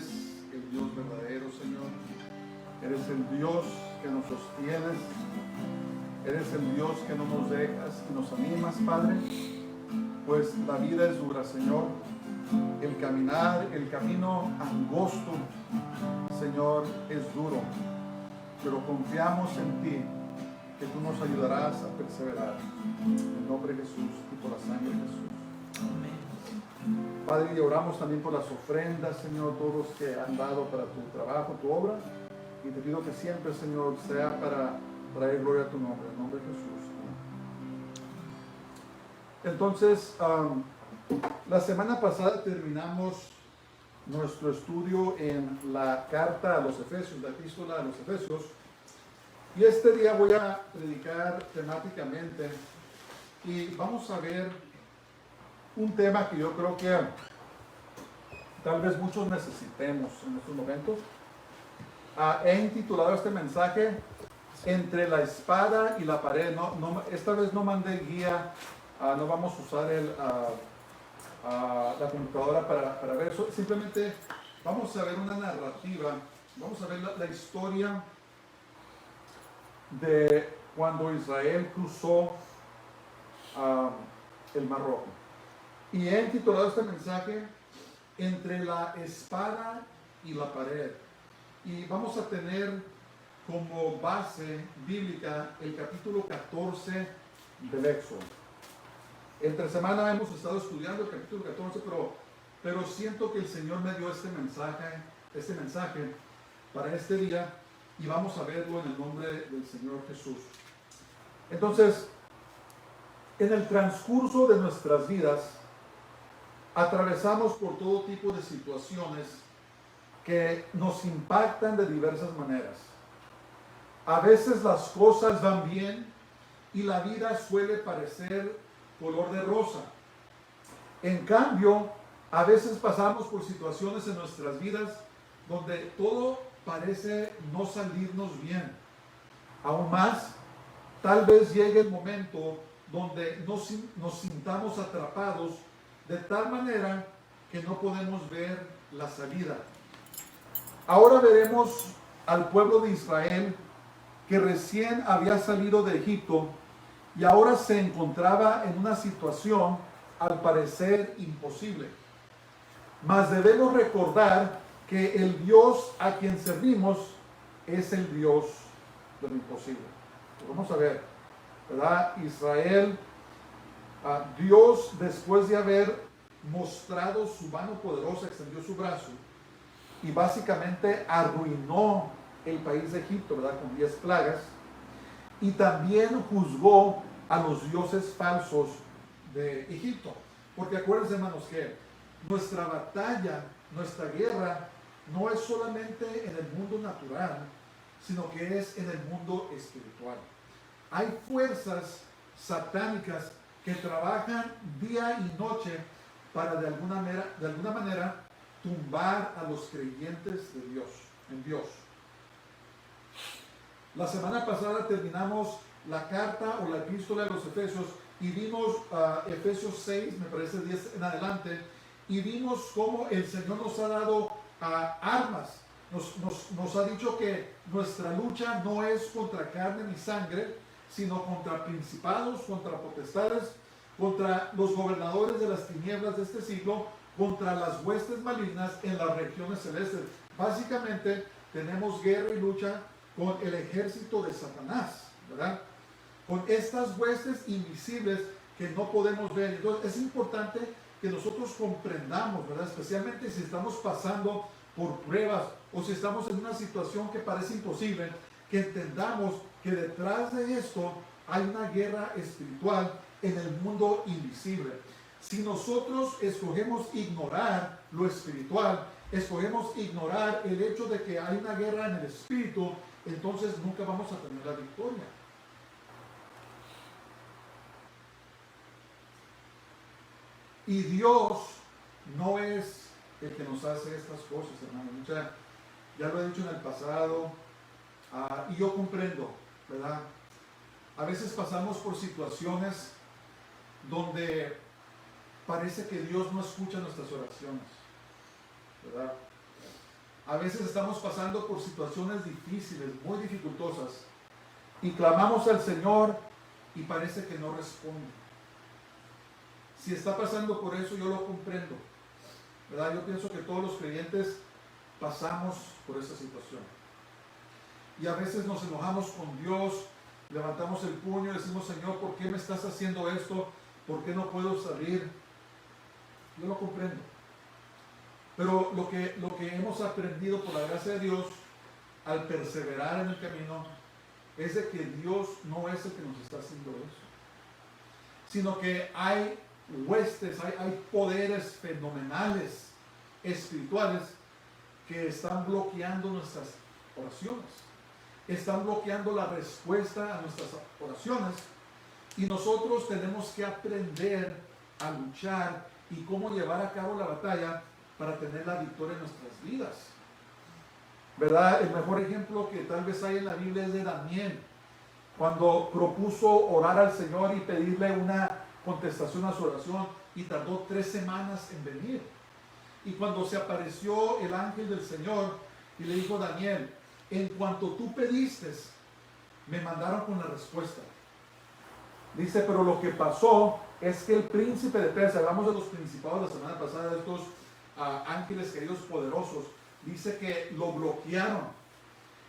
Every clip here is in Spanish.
eres el Dios verdadero, Señor. Eres el Dios que nos sostienes. Eres el Dios que no nos dejas y nos animas, Padre. Pues la vida es dura, Señor. El caminar, el camino angosto, Señor, es duro. Pero confiamos en ti, que tú nos ayudarás a perseverar. En el nombre de Jesús y por la sangre de Jesús. Amén. Padre, y oramos también por las ofrendas, Señor, todos los que han dado para tu trabajo, tu obra. Y te pido que siempre, Señor, sea para traer gloria a tu nombre, en el nombre de Jesús. Entonces, la semana pasada terminamos nuestro estudio en la carta a los Efesios, la epístola a los Efesios. Y este día voy a predicar temáticamente y vamos a ver un tema que yo creo que tal vez muchos necesitemos en estos momentos. He intitulado este mensaje Entre la espada y la pared. Esta vez no mandé guía, no vamos a usar la computadora para ver eso. Simplemente vamos a ver una narrativa, vamos a ver la historia de cuando Israel cruzó el Mar Rojo. Y he intitulado este mensaje Entre la espada y la pared. Y vamos a tener como base bíblica el capítulo 14 del Éxodo. Entre semana hemos estado estudiando el capítulo 14, pero siento que el Señor me dio este mensaje para este día y vamos a verlo en el nombre del Señor Jesús. Entonces, en el transcurso de nuestras vidas, atravesamos por todo tipo de situaciones que nos impactan de diversas maneras. A veces las cosas van bien y la vida suele parecer color de rosa. En cambio, a veces pasamos por situaciones en nuestras vidas donde todo parece no salirnos bien. Aún más, tal vez llegue el momento donde nos sintamos atrapados de tal manera que no podemos ver la salida. Ahora veremos al pueblo de Israel que recién había salido de Egipto y ahora se encontraba en una situación al parecer imposible. Mas debemos recordar que el Dios a quien servimos es el Dios de lo imposible. Vamos a ver, ¿verdad? Israel, Dios, después de haber mostrado su mano poderosa, extendió su brazo y básicamente arruinó el país de Egipto, ¿verdad? Con 10 plagas. Y también juzgó a los dioses falsos de Egipto. Porque acuérdense, hermanos, que nuestra batalla, nuestra guerra, no es solamente en el mundo natural, sino que es en el mundo espiritual. Hay fuerzas satánicas que trabajan día y noche para de alguna manera tumbar a los creyentes de Dios, en Dios. La semana pasada terminamos la carta o la epístola de los Efesios y vimos Efesios 6, me parece 10 en adelante, y vimos cómo el Señor nos ha dado armas. Nos ha dicho que nuestra lucha no es contra carne ni sangre, sino contra principados, contra potestades, contra los gobernadores de las tinieblas de este siglo, contra las huestes malignas en las regiones celestes. Básicamente tenemos guerra y lucha con el ejército de Satanás, ¿verdad? Con estas huestes invisibles que no podemos ver. Entonces es importante que nosotros comprendamos, ¿verdad? Especialmente si estamos pasando por pruebas o si estamos en una situación que parece imposible, que entendamos que detrás de esto hay una guerra espiritual en el mundo invisible. Si nosotros escogemos ignorar lo espiritual, escogemos ignorar el hecho de que hay una guerra en el espíritu, entonces nunca vamos a tener la victoria. Y Dios no es el que nos hace estas cosas, hermano. Ya lo he dicho en el pasado, y yo comprendo, ¿verdad? A veces pasamos por situaciones donde parece que Dios no escucha nuestras oraciones, ¿verdad? A veces estamos pasando por situaciones difíciles, muy dificultosas, y clamamos al Señor y parece que no responde. Si está pasando por eso, yo lo comprendo, ¿verdad? Yo pienso que todos los creyentes pasamos por esa situación. Y a veces nos enojamos con Dios, levantamos el puño y decimos, Señor, ¿por qué me estás haciendo esto? ¿Por qué no puedo salir? Yo lo comprendo. Pero lo que hemos aprendido por la gracia de Dios al perseverar en el camino es de que Dios no es el que nos está haciendo eso, sino que hay huestes, hay poderes fenomenales espirituales que están bloqueando nuestras oraciones, están bloqueando la respuesta a nuestras oraciones, y nosotros tenemos que aprender a luchar y cómo llevar a cabo la batalla para tener la victoria en nuestras vidas, ¿verdad? El mejor ejemplo que tal vez hay en la Biblia es de Daniel, cuando propuso orar al Señor y pedirle una contestación a su oración, y tardó 3 semanas en venir. Y cuando se apareció el ángel del Señor y le dijo, Daniel, en cuanto tú pediste, me mandaron con la respuesta. Dice, pero lo que pasó es que el príncipe de Persia, hablamos de los principados la semana pasada, de estos ángeles caídos poderosos, dice que lo bloquearon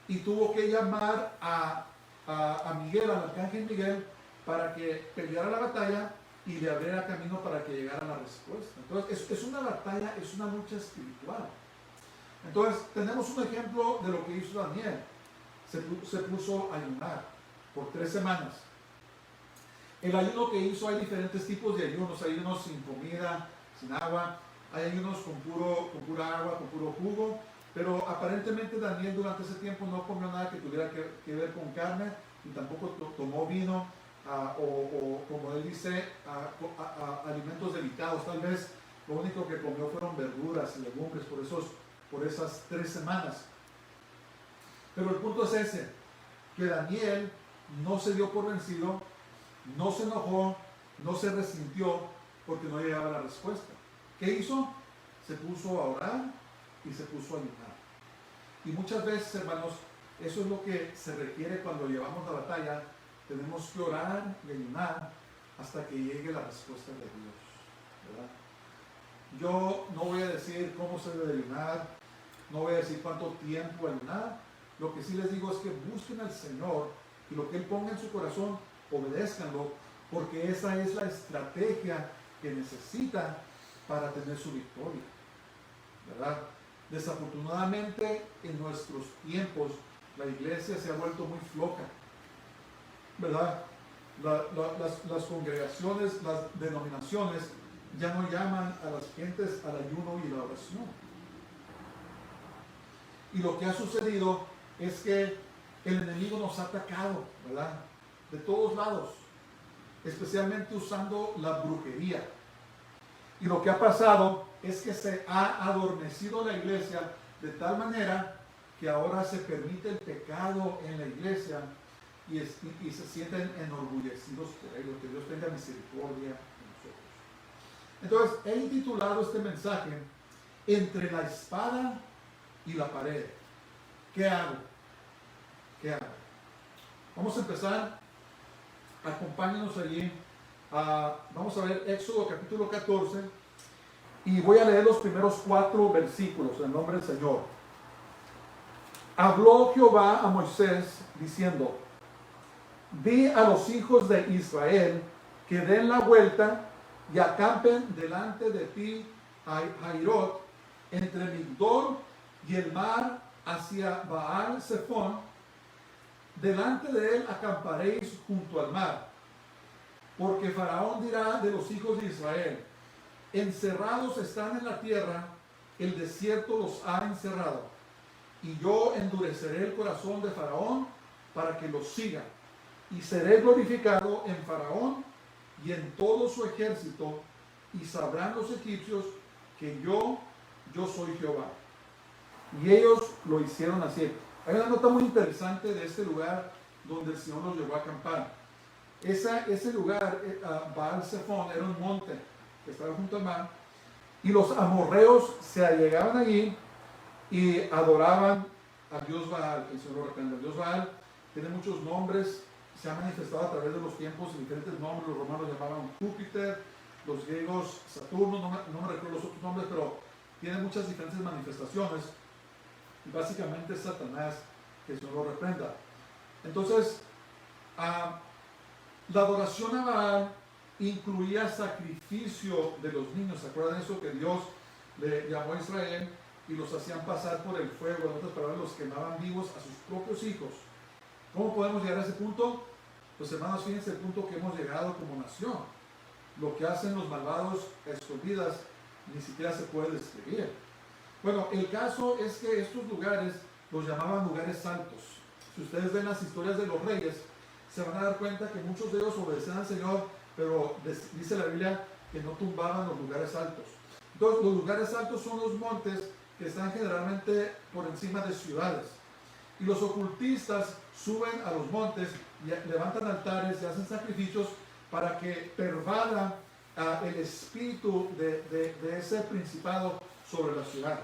y tuvo que llamar a Miguel, al arcángel Miguel, para que peleara la batalla y le abriera camino para que llegara la respuesta. Entonces es una batalla, es una lucha espiritual. Entonces tenemos un ejemplo de lo que hizo Daniel. Se puso a ayunar por 3 semanas. El ayuno que hizo, hay diferentes tipos de ayunos. Hay ayunos sin comida, sin agua. Hay ayunos con pura agua, con puro jugo. Pero aparentemente Daniel durante ese tiempo no comió nada que tuviera que ver con carne, y tampoco tomó vino, o como él dice, alimentos delicados. Tal vez lo único que comió fueron verduras y legumbres por esas 3 semanas. Pero el punto es ese, que Daniel no se dio por vencido, no se enojó, no se resintió porque no llegaba la respuesta. ¿Qué hizo? Se puso a orar y se puso a ayunar. Y muchas veces, hermanos, eso es lo que se requiere cuando llevamos la batalla. Tenemos que orar y ayunar hasta que llegue la respuesta de Dios, ¿verdad? Yo no voy a decir cómo se debe ayunar, no voy a decir cuánto tiempo ayunar. Lo que sí les digo es que busquen al Señor y lo que Él ponga en su corazón, obedézcanlo, porque esa es la estrategia que necesitan para tener su victoria, ¿verdad? Desafortunadamente, en nuestros tiempos, la iglesia se ha vuelto muy floja, ¿verdad? Las congregaciones, las denominaciones ya no llaman a las gentes al ayuno y la oración. Y lo que ha sucedido es que el enemigo nos ha atacado, ¿verdad? De todos lados, especialmente usando la brujería. Y lo que ha pasado es que se ha adormecido la iglesia de tal manera que ahora se permite el pecado en la iglesia y se sienten enorgullecidos por ello. Que Dios tenga misericordia de nosotros. Entonces, he intitulado este mensaje Entre la espada y la pared. ¿Qué hago? ¿Qué hago? Vamos a empezar. Acompáñenos allí. Vamos a ver Éxodo capítulo 14 y voy a leer los primeros 4 versículos en el nombre del Señor. Habló Jehová a Moisés diciendo: di a los hijos de Israel que den la vuelta y acampen delante de ti a Jairot, entre Migdol y el mar, hacia Baal Zephón. Delante de él acamparéis junto al mar, porque Faraón dirá de los hijos de Israel: encerrados están en la tierra, el desierto los ha encerrado, y yo endureceré el corazón de Faraón para que los siga, y seré glorificado en Faraón y en todo su ejército, y sabrán los egipcios que yo soy Jehová. Y ellos lo hicieron así. Hay una nota muy interesante de este lugar donde el Señor los llevó a acampar. Ese lugar, Baal Zephón, era un monte que estaba junto al mar, y los amorreos se allegaban allí y adoraban al dios Baal. El Señor lo reprenda. El dios Baal tiene muchos nombres, se ha manifestado a través de los tiempos diferentes nombres. Los romanos llamaban Júpiter, los griegos Saturno, no me recuerdo los otros nombres, pero tiene muchas diferentes manifestaciones. Y básicamente es Satanás, que el Señor lo reprenda. Entonces, la adoración a Baal incluía sacrificio de los niños. ¿Se acuerdan eso? Que Dios le llamó a Israel y los hacían pasar por el fuego. En otras palabras, los quemaban vivos a sus propios hijos. ¿Cómo podemos llegar a ese punto? Pues hermanos, fíjense el punto que hemos llegado como nación. Lo que hacen los malvados a escondidas ni siquiera se puede describir. Bueno, el caso es que estos lugares los llamaban lugares altos. Si ustedes ven las historias de los reyes, se van a dar cuenta que muchos de ellos obedecían al Señor, pero dice la Biblia que no tumbaban los lugares altos. Entonces, los lugares altos son los montes que están generalmente por encima de ciudades. Y los ocultistas suben a los montes y levantan altares y hacen sacrificios para que pervadan el espíritu de ese principado sobre la ciudad.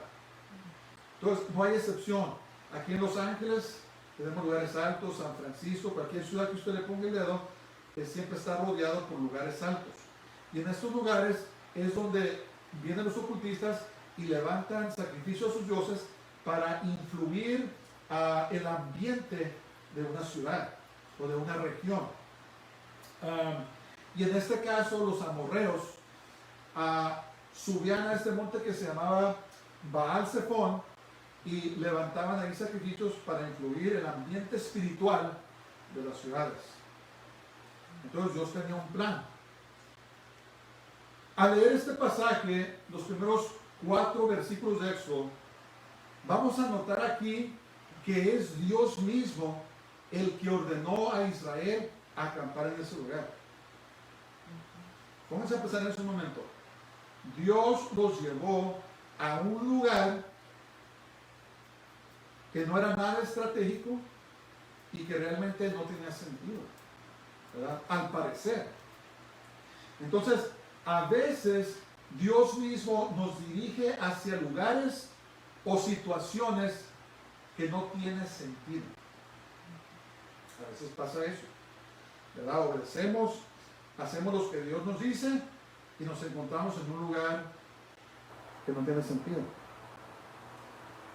Entonces, no hay excepción. Aquí en Los Ángeles tenemos lugares altos, San Francisco, cualquier ciudad que usted le ponga el dedo, siempre está rodeado por lugares altos. Y en estos lugares es donde vienen los ocultistas y levantan sacrificios a sus dioses para influir el ambiente de una ciudad o de una región. Y en este caso los amorreos subían a este monte que se llamaba Baal Zephón y levantaban ahí sacrificios para influir el ambiente espiritual de las ciudades. Entonces Dios tenía un plan. Al leer este pasaje, los primeros 4 versículos de Éxodo, vamos a notar aquí que es Dios mismo el que ordenó a Israel acampar en ese lugar. Vamos a empezar en ese momento. Dios los llevó a un lugar que no era nada estratégico y que realmente no tenía sentido, ¿verdad? Al parecer. Entonces, a veces Dios mismo nos dirige hacia lugares o situaciones que no tienen sentido. A veces pasa eso, ¿verdad? Obedecemos, hacemos lo que Dios nos dice y nos encontramos en un lugar que no tiene sentido.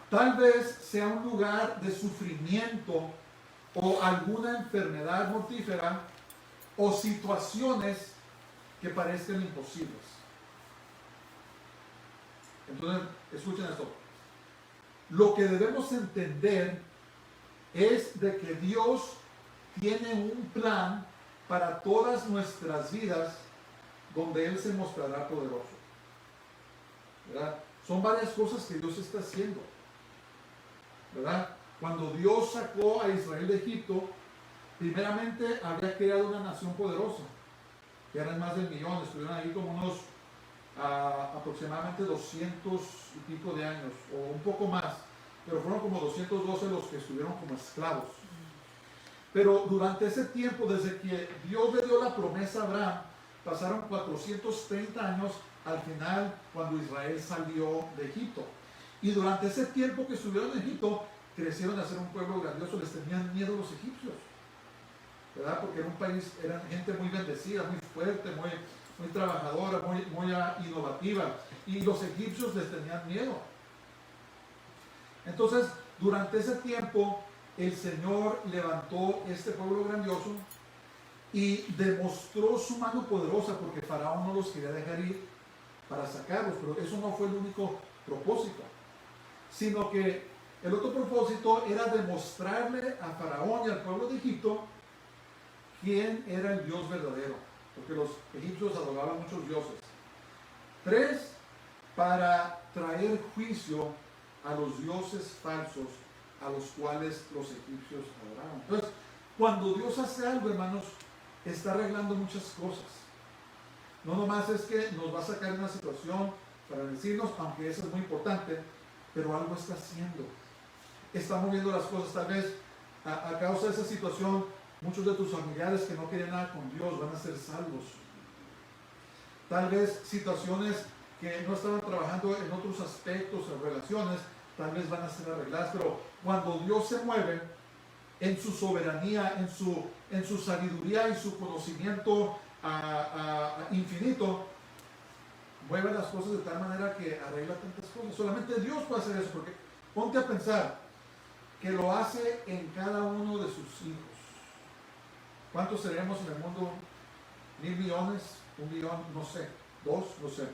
Tal vez sea un lugar de sufrimiento o alguna enfermedad mortífera o situaciones que parezcan imposibles. Entonces, escuchen esto. Lo que debemos entender es de que Dios tiene un plan para todas nuestras vidas donde Él se mostrará poderoso, ¿verdad? Son varias cosas que Dios está haciendo, ¿verdad? Cuando Dios sacó a Israel de Egipto, primeramente había creado una nación poderosa, que eran más del millón, estuvieron ahí como unos aproximadamente 200 y pico de años, o un poco más, pero fueron como 212 los que estuvieron como esclavos. Pero durante ese tiempo, desde que Dios le dio la promesa a Abraham, pasaron 430 años al final cuando Israel salió de Egipto. Y durante ese tiempo que estuvieron en Egipto, crecieron a ser un pueblo grandioso, les tenían miedo los egipcios, ¿verdad? Porque era un país, eran gente muy bendecida, muy fuerte, muy trabajadora, muy innovativa, y los egipcios les tenían miedo. Entonces, durante ese tiempo, el Señor levantó este pueblo grandioso y demostró su mano poderosa, porque Faraón no los quería dejar ir para sacarlos, pero eso no fue el único propósito, sino que el otro propósito era demostrarle a Faraón y al pueblo de Egipto quién era el Dios verdadero, porque los egipcios adoraban muchos dioses. 3, para traer juicio a los dioses falsos a los cuales los egipcios adoraban. Entonces, cuando Dios hace algo, hermanos, está arreglando muchas cosas. No nomás es que nos va a sacar de una situación para decirnos, aunque eso es muy importante, pero algo está haciendo. Está moviendo las cosas. Tal vez a causa de esa situación, muchos de tus familiares que no querían nada con Dios van a ser salvos. Tal vez situaciones que no estaban trabajando en otros aspectos o relaciones tal vez van a ser arregladas, pero cuando Dios se mueve en su soberanía, en su sabiduría y su conocimiento infinito, mueve las cosas de tal manera que arregla tantas cosas. Solamente Dios puede hacer eso, porque ponte a pensar que lo hace en cada uno de sus hijos. ¿Cuántos seremos en el mundo? 1,000 millones, 1 millón, no sé, 2, no sé.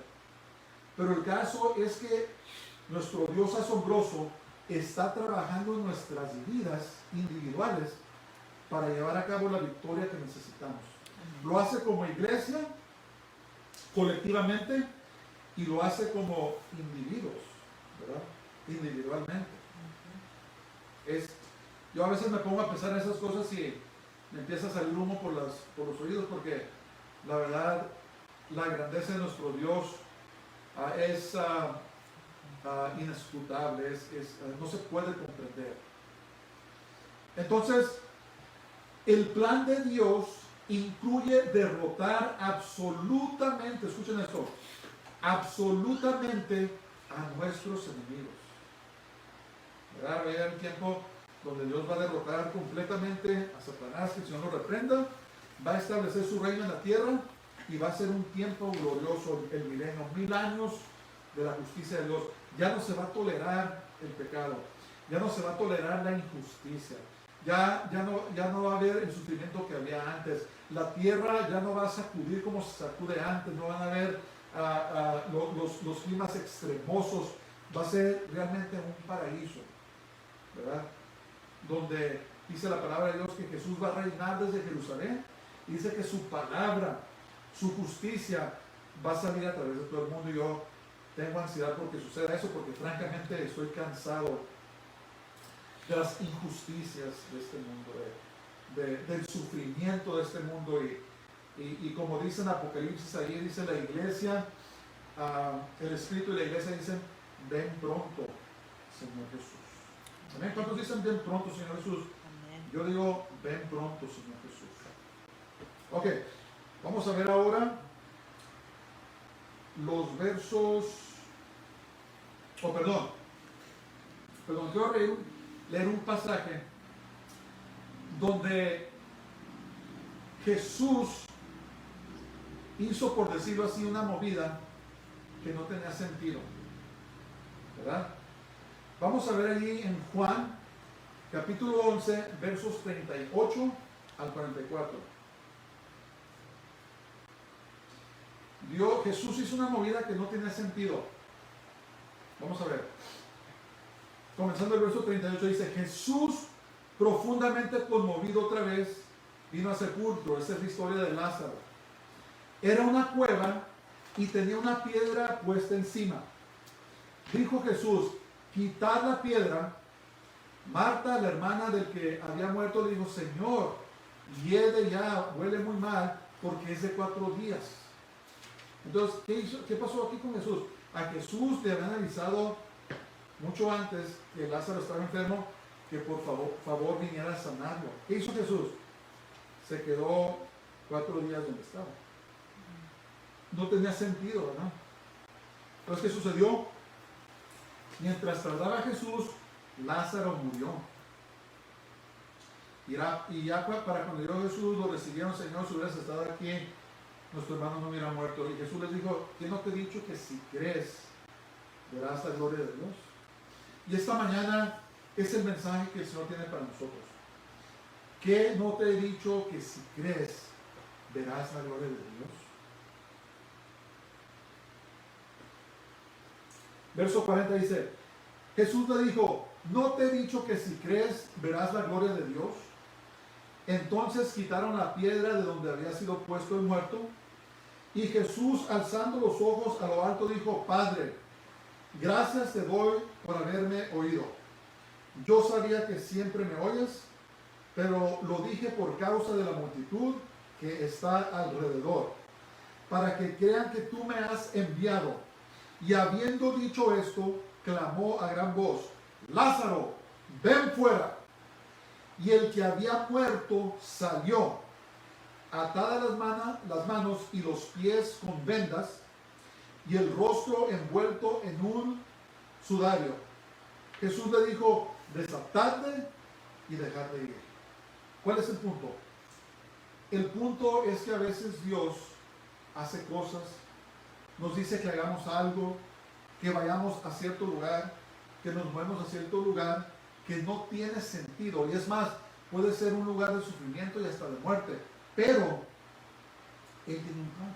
Pero el caso es que nuestro Dios asombroso está trabajando en nuestras vidas individuales para llevar a cabo la victoria que necesitamos. Lo hace como iglesia, colectivamente, y lo hace como individuos, ¿verdad? Individualmente. Yo a veces me pongo a pensar en esas cosas y me empieza a salir humo por los oídos, porque la verdad, la grandeza de nuestro Dios es inescrutable, no se puede comprender. Entonces, el plan de Dios incluye derrotar absolutamente, escuchen esto, absolutamente a nuestros enemigos. ¿Verdad? Va a llegar un tiempo donde Dios va a derrotar completamente a Satanás, que el Señor lo reprenda, va a establecer su reino en la tierra y va a ser un tiempo glorioso, el milenio, 1000 años de la justicia de Dios. Ya no se va a tolerar el pecado, ya no se va a tolerar la injusticia, ya no va a haber el sufrimiento que había antes. La tierra ya no va a sacudir como se sacude antes, no van a haber los climas extremosos. Va a ser realmente un paraíso, ¿verdad? Donde dice la palabra de Dios que Jesús va a reinar desde Jerusalén, y dice que su palabra, su justicia va a salir a través de todo el mundo. Y yo tengo ansiedad porque suceda eso, porque francamente estoy cansado de las injusticias de este mundo, del sufrimiento de este mundo. Y como dice en Apocalipsis, ahí dice la iglesia, el Espíritu y la iglesia dicen: ven pronto, Señor Jesús. ¿Amén? ¿Cuántos dicen ven pronto, Señor Jesús? Amén. Yo digo ven pronto, Señor Jesús. Ok, vamos a ver ahora los versos, quiero leer un pasaje donde Jesús hizo, por decirlo así, una movida que no tenía sentido, ¿verdad? Vamos a ver allí en Juan, capítulo 11, versos 38 al 44. Jesús hizo una movida que no tenía sentido. Vamos a ver. Comenzando el verso 38, dice: Jesús, profundamente conmovido otra vez, vino al sepulcro. Esa es la historia de Lázaro. Era una cueva y tenía una piedra puesta encima. Dijo Jesús: quitad la piedra. Marta, la hermana del que había muerto, le dijo: Señor, hiede ya, huele muy mal, porque es de 4 días. Entonces, ¿qué pasó aquí con Jesús? A Jesús le habían avisado mucho antes que Lázaro estaba enfermo, que por favor viniera a sanarlo. ¿Qué hizo Jesús? Se quedó 4 días donde estaba. No tenía sentido, ¿verdad? Entonces, ¿qué sucedió? Mientras tardaba Jesús, Lázaro murió. Y ya para cuando llegó Jesús, lo recibieron: Señor, si hubieras estado aquí, nuestro hermano no hubiera muerto. Y Jesús les dijo: ¿qué no te he dicho que si crees, verás la gloria de Dios? Y esta mañana es el mensaje que el Señor tiene para nosotros. ¿Qué no te he dicho que si crees, verás la gloria de Dios? Verso 40 dice: Jesús le dijo: ¿no te he dicho que si crees, verás la gloria de Dios? Entonces quitaron la piedra de donde había sido puesto el muerto. Y Jesús, alzando los ojos a lo alto, dijo: Padre, gracias te doy por haberme oído. Yo sabía que siempre me oyes, pero lo dije por causa de la multitud que está alrededor, para que crean que tú me has enviado. Y habiendo dicho esto, clamó a gran voz: Lázaro, ven fuera. Y el que había muerto salió, atadas las manos y los pies con vendas, y el rostro envuelto en un sudario. Jesús le dijo, desatadle y dejadle ir. ¿Cuál es el punto? El punto es que a veces Dios hace cosas, nos dice que hagamos algo, que vayamos a cierto lugar, que nos movemos a cierto lugar, que no tiene sentido. Y es más, puede ser un lugar de sufrimiento y hasta de muerte. Pero Él tiene un plan.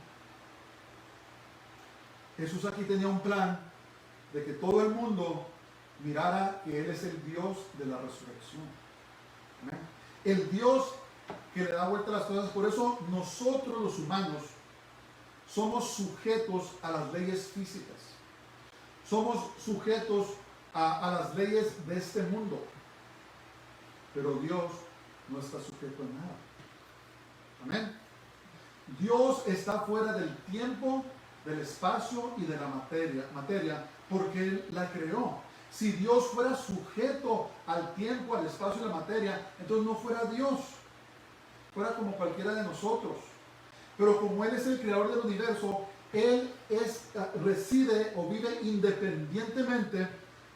Jesús aquí tenía un plan de que todo el mundo mirara que Él es el Dios de la resurrección. ¿Amén? El Dios que le da vuelta a las cosas. Por eso nosotros los humanos somos sujetos a las leyes físicas. Somos sujetos a las leyes de este mundo. Pero Dios no está sujeto a nada. Amén. Dios está fuera del tiempo, del espacio y de la materia porque Él la creó. Si Dios fuera sujeto al tiempo, al espacio y la materia, entonces no fuera Dios. Fuera como cualquiera de nosotros. Pero como Él es el creador del universo, Él reside o vive independientemente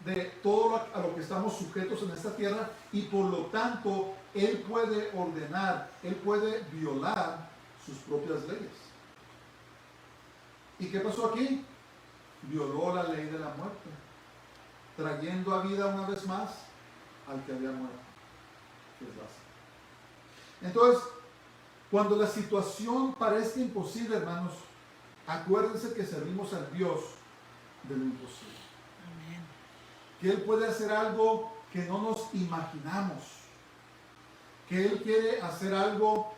de todo a lo que estamos sujetos en esta tierra, y por lo tanto Él puede ordenar, Él puede violar sus propias leyes. ¿Y qué pasó aquí? Violó la ley de la muerte, trayendo a vida una vez más al que había muerto, que es Lázaro. Entonces, cuando la situación parezca imposible, hermanos, acuérdense que servimos al Dios de lo imposible. Amén. Que Él puede hacer algo que no nos imaginamos. Que Él quiere hacer algo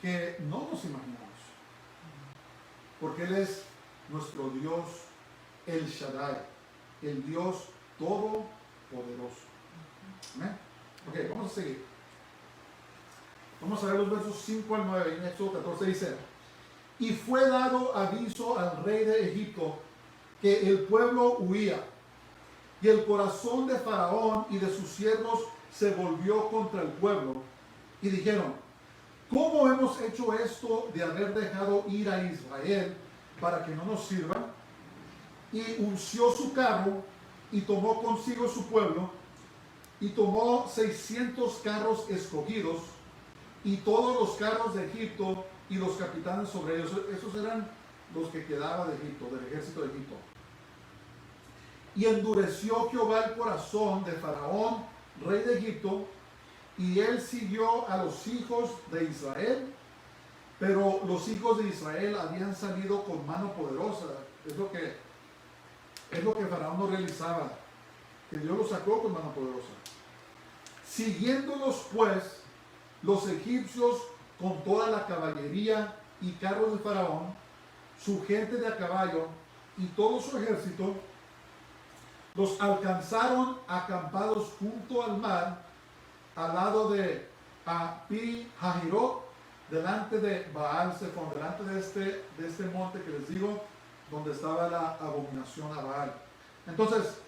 que no nos imaginamos. Porque Él es nuestro Dios, el Shaddai, el Dios todopoderoso. ¿Amén? Ok, vamos a seguir. Vamos a ver los versos 5 al 9. En Éxodo 14 dice: y fue dado aviso al rey de Egipto que el pueblo huía, y el corazón de Faraón y de sus siervos se volvió contra el pueblo, y dijeron: ¿cómo hemos hecho esto de haber dejado ir a Israel para que no nos sirva? Y unció su carro y tomó consigo su pueblo, y tomó 600 carros escogidos y todos los carros de Egipto y los capitanes sobre ellos. Esos eran los que quedaban de Egipto, del ejército de Egipto. Y endureció Jehová el corazón de Faraón, rey de Egipto, y él siguió a los hijos de Israel, pero los hijos de Israel habían salido con mano poderosa. Es lo que Faraón no realizaba, que Dios los sacó con mano poderosa. Siguiéndolos pues los egipcios con toda la caballería y carros de Faraón, su gente de a caballo y todo su ejército, los alcanzaron acampados junto al mar, al lado de Pi Hahirot, delante de Baal Zephon, delante de este monte que les digo, donde estaba la abominación a Baal. Entonces,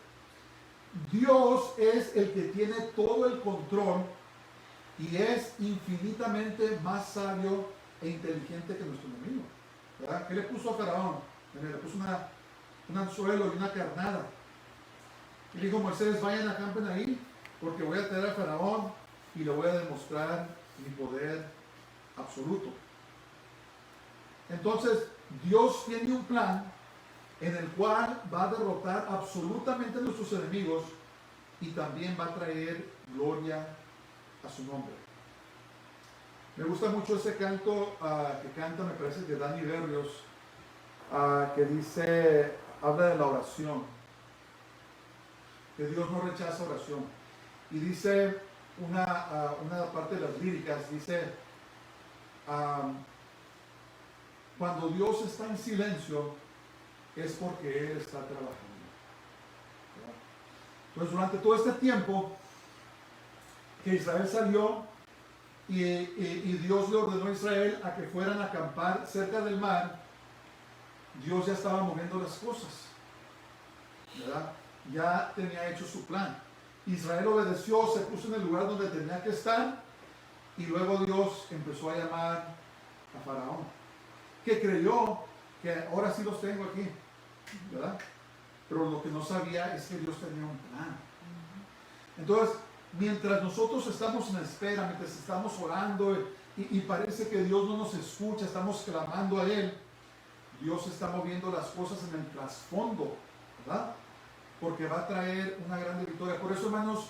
Dios es el que tiene todo el control y es infinitamente más sabio e inteligente que nuestro enemigo, ¿verdad? ¿Qué le puso a Faraón? Le puso un anzuelo y una carnada. Y dijo: Moisés, vayan, acampen ahí, porque voy a traer a Faraón y le voy a demostrar mi poder absoluto. Entonces, Dios tiene un plan en el cual va a derrotar absolutamente a nuestros enemigos y también va a traer gloria a su nombre. Me gusta mucho ese canto que canta, me parece que Dani Berrios, que dice, habla de la oración, que Dios no rechaza oración. Y dice una parte de las líricas, dice, cuando Dios está en silencio es porque Él está trabajando. Entonces, durante todo este tiempo que Israel salió y Dios le ordenó a Israel a que fueran a acampar cerca del mar, Dios ya estaba moviendo las cosas, ¿verdad? Ya tenía hecho su plan. Israel obedeció, se puso en el lugar donde tenía que estar, y luego Dios empezó a llamar a Faraón, que creyó que ahora sí los tengo aquí, ¿verdad? Pero lo que no sabía es que Dios tenía un plan. Entonces, mientras nosotros estamos en espera, mientras estamos orando y parece que Dios no nos escucha, estamos clamando a Él, Dios está moviendo las cosas en el trasfondo, ¿verdad? Porque va a traer una gran victoria. Por eso, hermanos,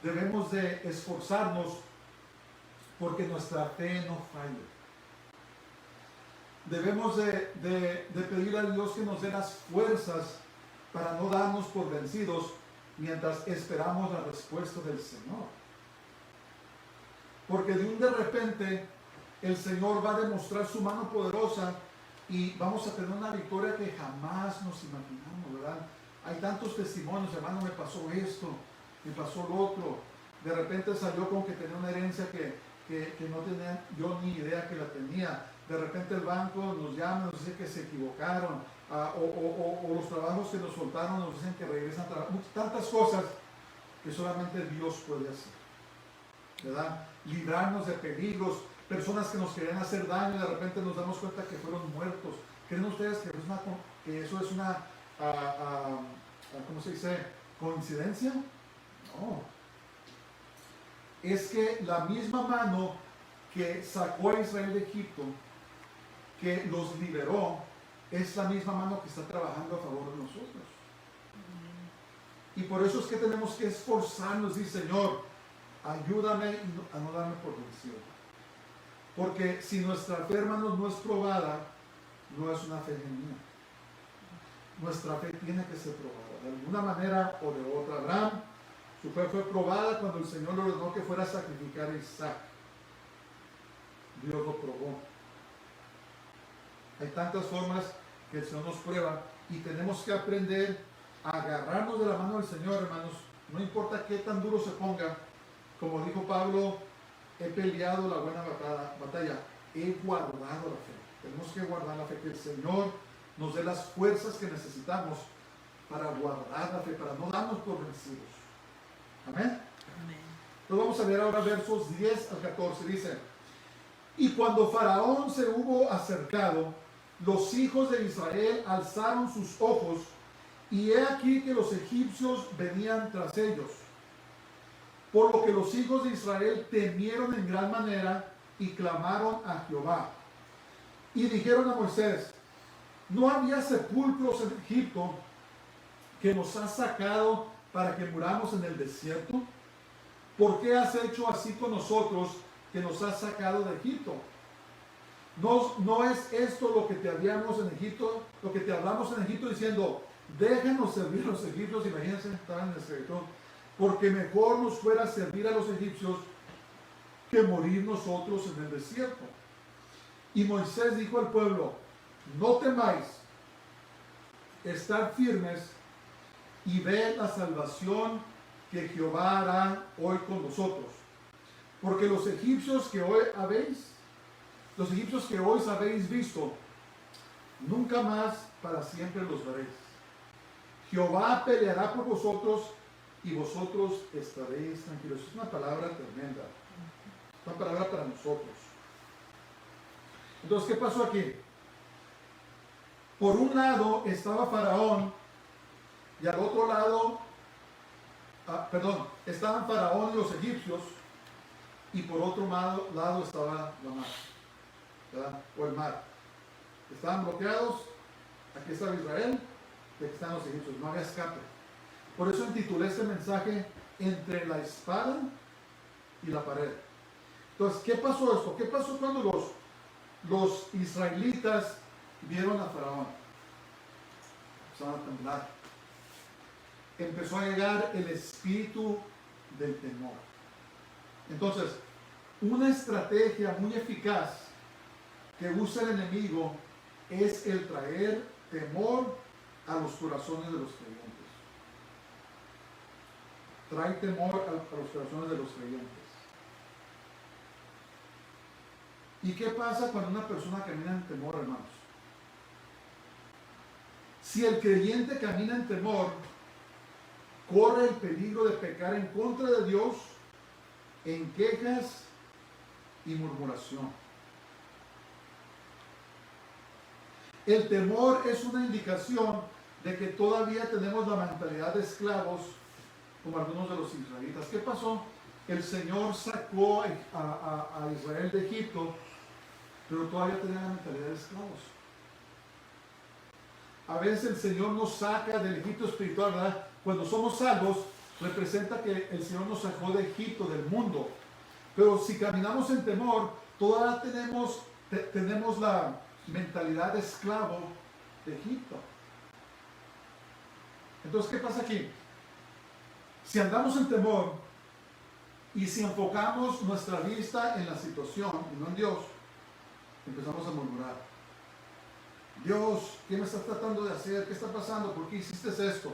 debemos de esforzarnos porque nuestra fe no falle. Debemos de pedirle a Dios que nos dé las fuerzas para no darnos por vencidos mientras esperamos la respuesta del Señor. Porque de repente el Señor va a demostrar su mano poderosa y vamos a tener una victoria que jamás nos imaginamos, ¿verdad? Hay tantos testimonios, hermano, me pasó esto, me pasó lo otro. De repente salió con que tenía una herencia que no tenía yo ni idea que la tenía. De repente el banco nos llama, nos dice que se equivocaron, o los trabajos que nos soltaron nos dicen que regresan a trabajar. Tantas cosas que solamente Dios puede hacer, ¿verdad? Librarnos de peligros, personas que nos querían hacer daño y de repente nos damos cuenta que fueron muertos. ¿Creen ustedes que eso es una ¿cómo se dice? ¿Coincidencia? No. Es que la misma mano que sacó a Israel de Egipto, que los liberó, es la misma mano que está trabajando a favor de nosotros. Y por eso es que tenemos que esforzarnos y decir, Señor, ayúdame a no darme por vencido. Porque si nuestra fe, hermanos, no es probada, no es una fe genuina. Nuestra fe tiene que ser probada, de alguna manera o de otra. Abraham, su fe fue probada cuando el Señor le ordenó que fuera a sacrificar a Isaac. Dios lo probó. Hay tantas formas que el Señor nos prueba y tenemos que aprender a agarrarnos de la mano del Señor, hermanos. No importa qué tan duro se ponga, como dijo Pablo, he peleado la buena batalla, he guardado la fe. Tenemos que guardar la fe, que el Señor nos dé las fuerzas que necesitamos para guardar la fe, para no darnos por vencidos. Amén. Entonces vamos a ver ahora versos 10 al 14. Dice: y cuando Faraón se hubo acercado, los hijos de Israel alzaron sus ojos, y he aquí que los egipcios venían tras ellos. Por lo que los hijos de Israel temieron en gran manera y clamaron a Jehová. Y dijeron a Moisés: ¿no había sepulcros en Egipto que nos has sacado para que muramos en el desierto? ¿Por qué has hecho así con nosotros, que nos has sacado de Egipto? ¿No es esto lo que te hablamos en Egipto, lo que te hablamos en Egipto diciendo, déjanos servir a los egipcios? Imagínense, estaban en esclavitud. Porque mejor nos fuera servir a los egipcios que morir nosotros en el desierto. Y Moisés dijo al pueblo: no temáis, estad firmes y ved la salvación que Jehová hará hoy con vosotros. Porque los egipcios que hoy habéis visto, nunca más para siempre los veréis. Jehová peleará por vosotros y vosotros estaréis tranquilos. Es una palabra tremenda, una palabra para nosotros. Entonces, ¿qué pasó aquí? Por un lado estaba Faraón y al otro lado, estaban Faraón y los egipcios, y por otro lado estaba la mar, ¿verdad? O el mar. Estaban bloqueados, aquí estaba Israel, y aquí están los egipcios, no había escape. Por eso intitulé este mensaje entre la espada y la pared. Entonces, ¿qué pasó esto? ¿Qué pasó cuando los israelitas vieron a Faraón? Empezaron a temblar. Empezó a llegar el espíritu del temor. Entonces, una estrategia muy eficaz que usa el enemigo es el traer temor a los corazones de los creyentes. Trae temor a los corazones de los creyentes. ¿Y qué pasa cuando una persona camina en temor, hermanos? Si el creyente camina en temor, corre el peligro de pecar en contra de Dios en quejas y murmuración. El temor es una indicación de que todavía tenemos la mentalidad de esclavos como algunos de los israelitas. ¿Qué pasó? El Señor sacó a Israel de Egipto, pero todavía tenían la mentalidad de esclavos. A veces el Señor nos saca del Egipto espiritual, ¿verdad? Cuando somos salvos, representa que el Señor nos sacó de Egipto, del mundo. Pero si caminamos en temor, todavía tenemos la mentalidad de esclavo de Egipto. Entonces, ¿qué pasa aquí? Si andamos en temor y si enfocamos nuestra vista en la situación y no en Dios, empezamos a murmurar. Dios, ¿qué me estás tratando de hacer? ¿Qué está pasando? ¿Por qué hiciste esto?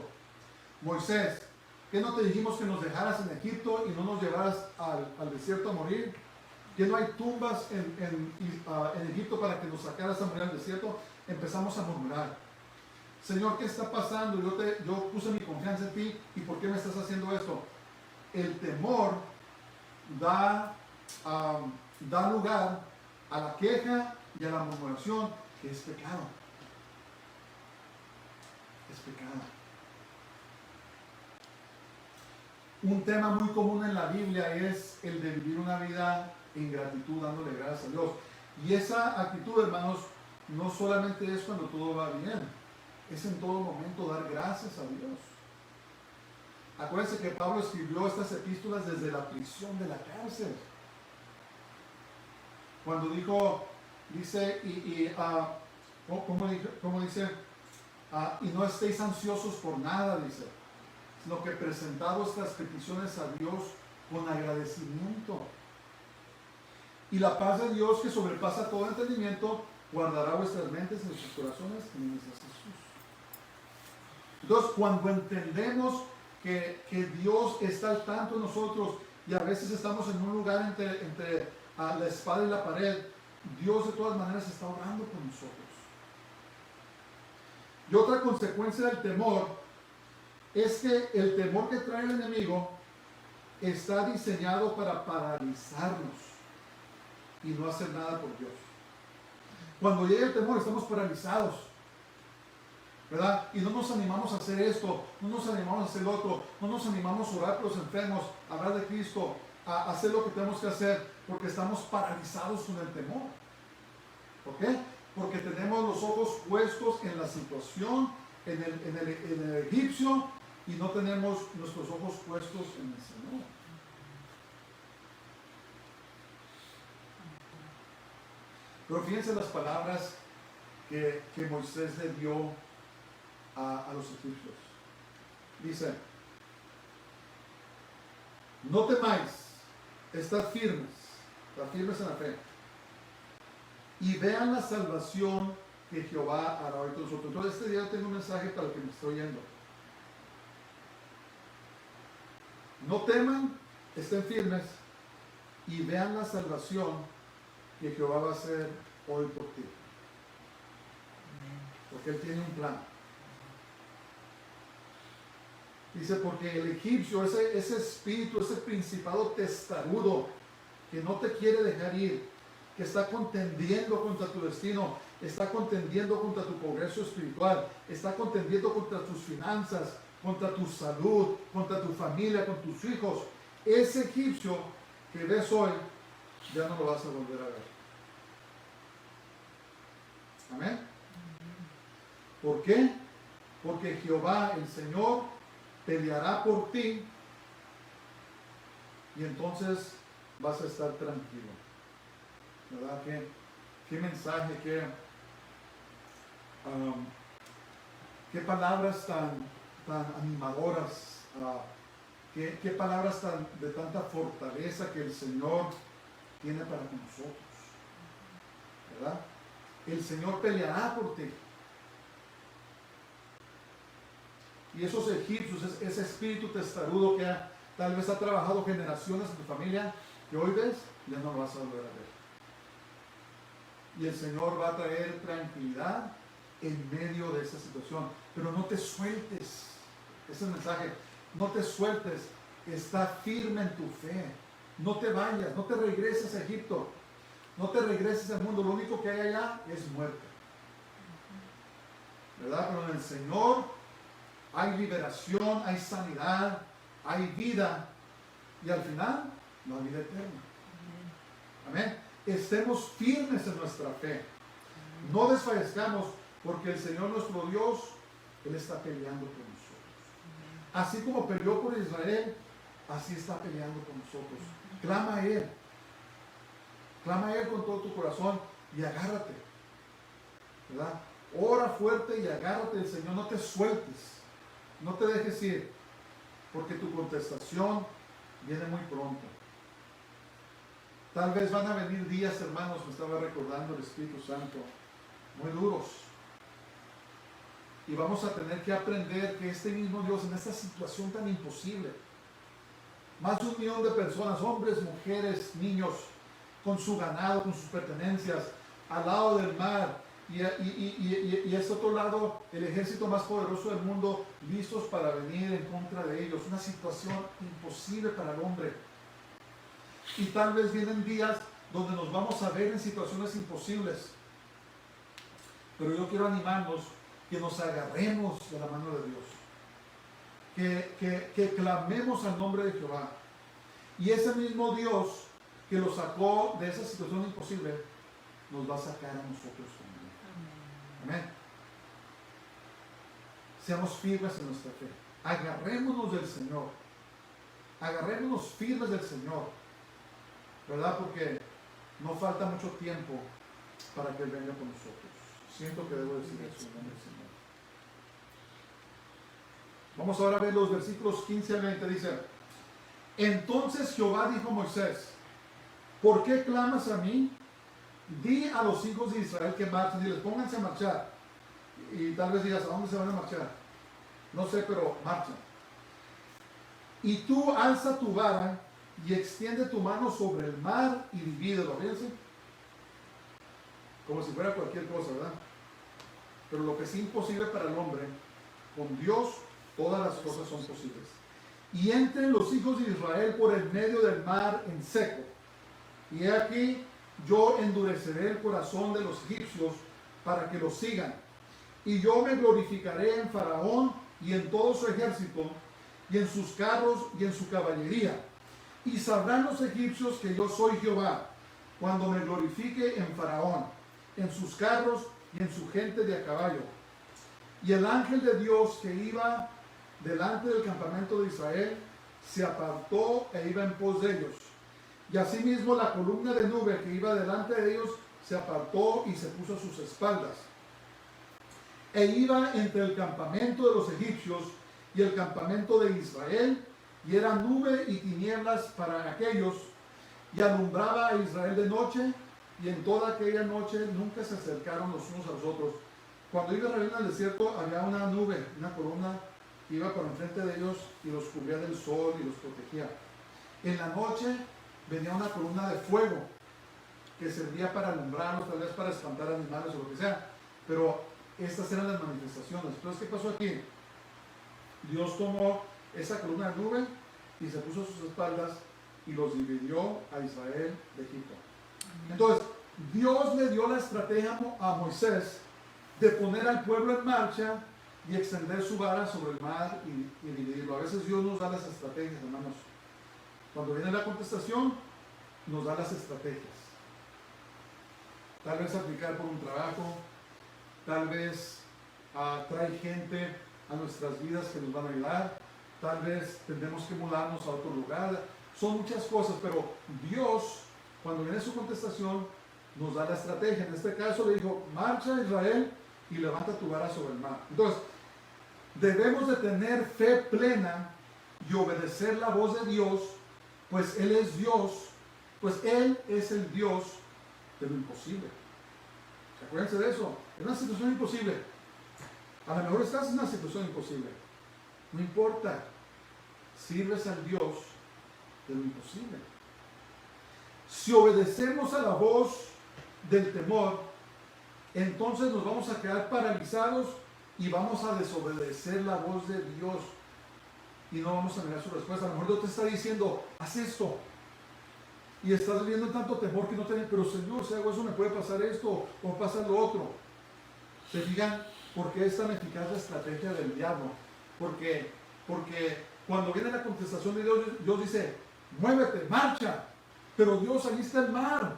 Moisés, ¿qué no te dijimos que nos dejaras en Egipto y no nos llevaras al desierto a morir? ¿Que no hay tumbas en Egipto para que nos sacaras a morir al desierto? Empezamos a murmurar. Señor, ¿qué está pasando? Yo puse mi confianza en ti, ¿y por qué me estás haciendo esto? El temor da lugar a la queja y a la murmuración, que es pecado. Es pecado. Un tema muy común en la Biblia es el de vivir una vida en gratitud, dándole gracias a Dios. Y esa actitud, hermanos, no solamente es cuando todo va bien, es en todo momento dar gracias a Dios. Acuérdense que Pablo escribió estas epístolas desde la prisión de la cárcel. Cuando dice, ¿cómo dice? Y no estéis ansiosos por nada, dice, sino que presentad vuestras peticiones a Dios con agradecimiento. Y la paz de Dios, que sobrepasa todo entendimiento, guardará vuestras mentes y vuestros corazones en Jesús. Entonces, cuando entendemos que Dios está al tanto de nosotros y a veces estamos en un lugar entre la espada y la pared, Dios de todas maneras está orando por nosotros. Y otra consecuencia del temor es que el temor que trae el enemigo está diseñado para paralizarnos y no hacer nada por Dios. Cuando llega el temor estamos paralizados, ¿verdad? Y no nos animamos a hacer esto, no nos animamos a hacer lo otro, no nos animamos a orar por los enfermos, a hablar de Cristo, a hacer lo que tenemos que hacer, porque estamos paralizados con el temor. ¿Por qué? Porque tenemos los ojos puestos en la situación, en el egipcio, y no tenemos nuestros ojos puestos en el Señor. Pero fíjense las palabras que Moisés le dio a los egipcios. Dice: no temáis, estad firmes en la fe, y vean la salvación que Jehová hará hoy con nosotros. Entonces este día tengo un mensaje para el que me estoy oyendo. No teman, estén firmes y vean la salvación que Jehová va a hacer hoy por ti. Porque Él tiene un plan. Dice, porque el egipcio, ese espíritu, ese principado testarudo que no te quiere dejar ir, que está contendiendo contra tu destino, está contendiendo contra tu progreso espiritual, está contendiendo contra tus finanzas, contra tu salud, contra tu familia, con tus hijos. Ese egipcio que ves hoy, ya no lo vas a volver a ver. Amén. ¿Por qué? Porque Jehová, el Señor, peleará por ti y entonces vas a estar tranquilo. ¿Verdad? ¿Qué mensaje, qué palabras tan animadoras, qué palabras de tanta fortaleza que el Señor tiene para nosotros, ¿verdad? El Señor peleará por ti. Y esos egipcios, ese espíritu testarudo que tal vez ha trabajado generaciones en tu familia, que hoy ves, ya no lo vas a volver a ver. Y el Señor va a traer tranquilidad en medio de esa situación. Pero no te sueltes. Ese es el mensaje. No te sueltes. Está firme en tu fe. No te vayas. No te regreses a Egipto. No te regreses al mundo. Lo único que hay allá es muerte. ¿Verdad? Pero en el Señor hay liberación, hay sanidad, hay vida y al final la vida eterna. Amén. Estemos firmes en nuestra fe. No desfallezcamos, porque el Señor nuestro Dios, Él está peleando por nosotros. Así como peleó por Israel, así está peleando por nosotros. Clama a Él. Clama a Él con todo tu corazón y agárrate. ¿Verdad? Ora fuerte y agárrate del Señor. No te sueltes. No te dejes ir. Porque tu contestación viene muy pronto. Tal vez van a venir días, hermanos, me estaba recordando el Espíritu Santo, muy duros. Y vamos a tener que aprender que este mismo Dios, en esta situación tan imposible, más de 1 millón de personas, hombres, mujeres, niños, con su ganado, con sus pertenencias, al lado del mar, y a este otro lado, el ejército más poderoso del mundo, listos para venir en contra de ellos. Una situación imposible para el hombre. Y tal vez vienen días donde nos vamos a ver en situaciones imposibles. Pero yo quiero animarnos que nos agarremos de la mano de Dios. Que clamemos al nombre de Jehová. Y ese mismo Dios que lo sacó de esa situación imposible, nos va a sacar a nosotros también. Amén. Seamos firmes en nuestra fe. Agarrémonos del Señor. Agarrémonos firmes del Señor. ¿Verdad? Porque no falta mucho tiempo para que Él venga con nosotros. Siento que debo decir eso en nombre del Señor. Vamos ahora a ver los versículos 15 al 20. Dice: entonces Jehová dijo a Moisés: ¿por qué clamas a mí? Di a los hijos de Israel que marchen, diles, pónganse a marchar. Y tal vez digas, ¿a dónde se van a marchar? No sé, pero marchen. Y tú alza tu vara y extiende tu mano sobre el mar y divídelo. Fíjense, como si fuera cualquier cosa, ¿verdad? Pero lo que es imposible para el hombre, con Dios todas las cosas son posibles. Y entren los hijos de Israel por el medio del mar en seco. Y he aquí, yo endureceré el corazón de los egipcios para que los sigan. Y yo me glorificaré en Faraón y en todo su ejército, y en sus carros y en su caballería. Y sabrán los egipcios que yo soy Jehová, cuando me glorifique en Faraón, en sus carros y en su gente de a caballo. Y el ángel de Dios que iba delante del campamento de Israel se apartó e iba en pos de ellos. Y asimismo la columna de nube que iba delante de ellos se apartó y se puso a sus espaldas. E iba entre el campamento de los egipcios y el campamento de Israel, y era nube y tinieblas para aquellos, y alumbraba a Israel de noche, y en toda aquella noche nunca se acercaron los unos a los otros. Cuando iba Israel al desierto, había una nube, una columna que iba por enfrente de ellos y los cubría del sol y los protegía. En la noche venía una columna de fuego que servía para alumbrarlos, tal vez para espantar animales o lo que sea, pero estas eran las manifestaciones. Entonces, ¿qué pasó aquí? Dios tomó esa columna de nube y se puso a sus espaldas y los dividió a Israel de Egipto. Entonces, Dios le dio la estrategia a Moisés de poner al pueblo en marcha y extender su vara sobre el mar y dividirlo. A veces Dios nos da las estrategias, hermanos. Cuando viene la contestación, nos da las estrategias. Tal vez aplicar por un trabajo, tal vez trae gente a nuestras vidas que nos van a ayudar, tal vez tendremos que mudarnos a otro lugar. Son muchas cosas, pero Dios, cuando viene su contestación, nos da la estrategia. En este caso le dijo: marcha Israel y levanta tu vara sobre el mar. Entonces, debemos de tener fe plena y obedecer la voz de Dios, pues Él es Dios, pues Él es el Dios de lo imposible. Acuérdense de eso. Es una situación imposible. A lo mejor estás en una situación imposible. No importa. Sirves al Dios de lo imposible. Si obedecemos a la voz del temor, entonces nos vamos a quedar paralizados y vamos a desobedecer la voz de Dios y no vamos a mirar su respuesta. A lo mejor Dios te está diciendo: haz esto, y estás viviendo tanto temor que no te... pero Señor, si hago eso me puede pasar esto o pasa lo otro. ¿Se fijan por qué es tan eficaz la estrategia del diablo? Porque Cuando viene la contestación de Dios, Dios dice, muévete, marcha. Pero Dios, ahí está el mar.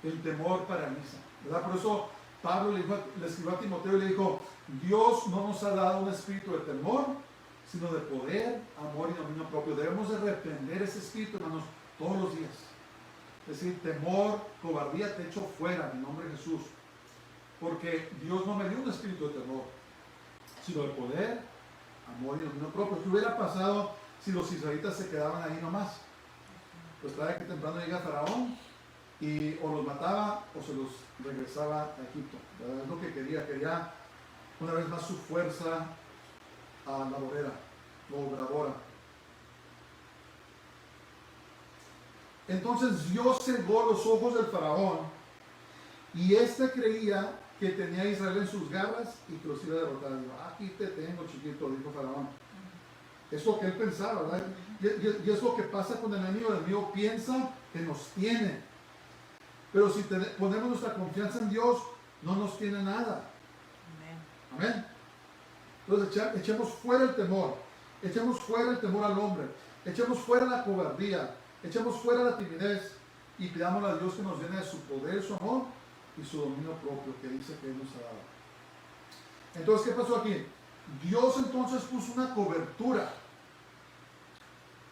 El temor paraliza, ¿verdad? Por eso Pablo le escribió a Timoteo y le dijo, Dios no nos ha dado un espíritu de temor, sino de poder, amor y dominio propio. Debemos de reprender ese espíritu, hermanos, todos los días. Es decir, temor, cobardía, te echo fuera en nombre de Jesús. Porque Dios no me dio un espíritu de temor, sino de poder, amor y dominio propio. ¿Qué hubiera pasado si los israelitas se quedaban ahí nomás? Pues tarde que temprano llega Faraón y o los mataba o se los regresaba a Egipto. ¿Verdad? Es lo que quería una vez más su fuerza laborera o obradora. Entonces Dios cegó los ojos del Faraón y éste creía que tenía a Israel en sus garras y que los iba a derrotar. Digo, aquí te tengo, chiquito, dijo Faraón. Es lo que él pensaba, ¿verdad? Y es lo que pasa con el enemigo piensa que nos tiene. Pero si ponemos nuestra confianza en Dios, no nos tiene nada. Amén. Entonces echemos fuera el temor. Echemos fuera el temor al hombre. Echemos fuera la cobardía. Echemos fuera la timidez. Y pidámosle a Dios que nos llene de su poder, su amor y su dominio propio que dice que Él nos ha dado. Entonces, ¿qué pasó aquí? Dios entonces puso una cobertura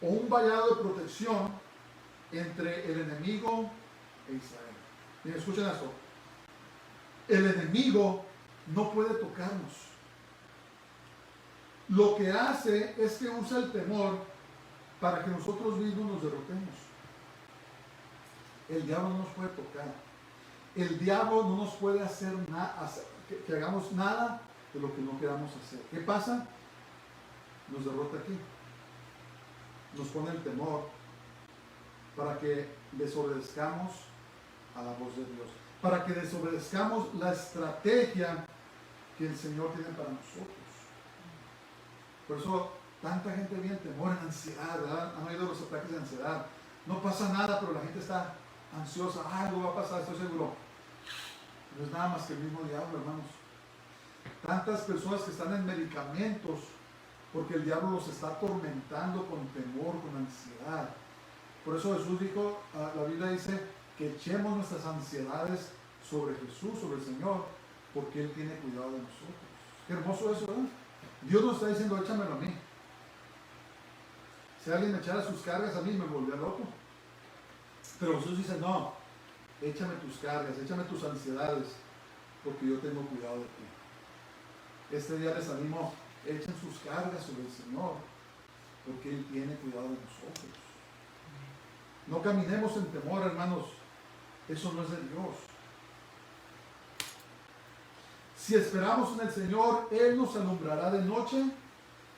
o un vallado de protección entre el enemigo e Israel. Miren, escuchen esto. El enemigo no puede tocarnos. Lo que hace es que usa el temor para que nosotros mismos nos derrotemos. El diablo no nos puede tocar. El diablo no nos puede hacer nada, que hagamos nada de lo que no queramos hacer. ¿Qué pasa? Nos derrota aquí. Nos pone el temor para que desobedezcamos a la voz de Dios. Para que desobedezcamos la estrategia que el Señor tiene para nosotros. Por eso tanta gente viene en temor, en ansiedad, ¿verdad? Han oído los ataques de ansiedad. No pasa nada, pero la gente está ansiosa. Algo va a pasar, estoy seguro. No es nada más que el mismo diablo, hermanos. Tantas personas que están en medicamentos porque el diablo los está atormentando con temor, con ansiedad. Por eso Jesús dijo, la Biblia dice que echemos nuestras ansiedades sobre Jesús, sobre el Señor, porque Él tiene cuidado de nosotros. Qué hermoso eso, ¿verdad? Dios nos está diciendo, échamelo a mí. Si alguien me echara sus cargas a mí, me volvía loco. Pero Jesús dice, no, échame tus cargas, échame tus ansiedades, porque yo tengo cuidado de ti. Este día les animo, echen sus cargas sobre el Señor, porque Él tiene cuidado de nosotros. No caminemos en temor, hermanos, eso no es de Dios. Si esperamos en el Señor, Él nos alumbrará de noche,